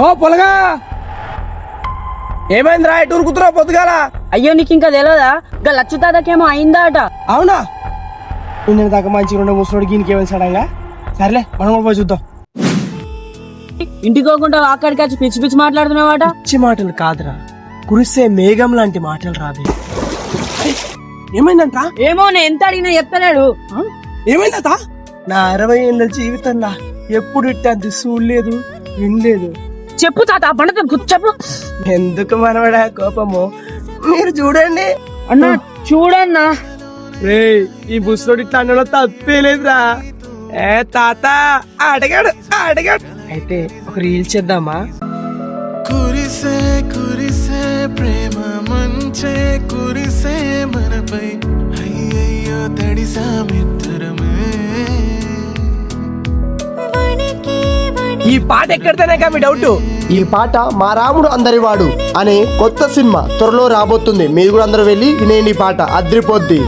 ఓ పొలగా ఏమైందిరా ఎటు ఉరుకుతురా పొద్దుగాల? అయ్యో నీకు ఇంకా తెలియదా? ఇంకా లచ్చు తాతకేమో అయిందా అట. అవునా? నేను దాకా మంచిగా ఉండే ముసలోడికి ఇంకేమైనా సడంగా. సర్లే మనం కూడా పోయి చూద్దాం. ఇంటికి పోకుండా అక్కడికి వచ్చి పిచ్చి పిచ్చి మాట్లాడుతున్నావాట. పిచ్చి మాటలు కాదురా, కురిసే మేఘం లాంటి మాటలు రాబే. ఏమైందంట? ఏమో నేను ఎంత అడిగినా చెప్తలేడు. ఏమైందట? నా 60 ఏళ్ళ జీవితంలో ఎప్పుడు ఇట్టంది చూడలేదు, వినలేదు. చెప్పు తాత, పండుగ చెప్పు. ఎందుకు మనవడా కోపము? మీరు చూడండి అన్నా చూడన్నా. రే ఈ బుస్సోడి తనలో తప్పేలేదురా. ఏ తాత అడిగాడు అడిగాడు. అయితే ఒక రీల్ చేద్దామా? కురిసే కురిసే ప్రేమ మంచే కురిసే మనపై అయ్యయ్యో తడిసామిద్దరమే. ఈ పాట ఎక్కడితేనే మీ డౌట్. ఈ పాట మా రాముడు అందరివాడు అనే కొత్త సినిమా త్వరలో రాబోతుంది. మీరు కూడా అందరూ వెళ్ళి వినేయండి. ఈ పాట అద్రిపోద్ది.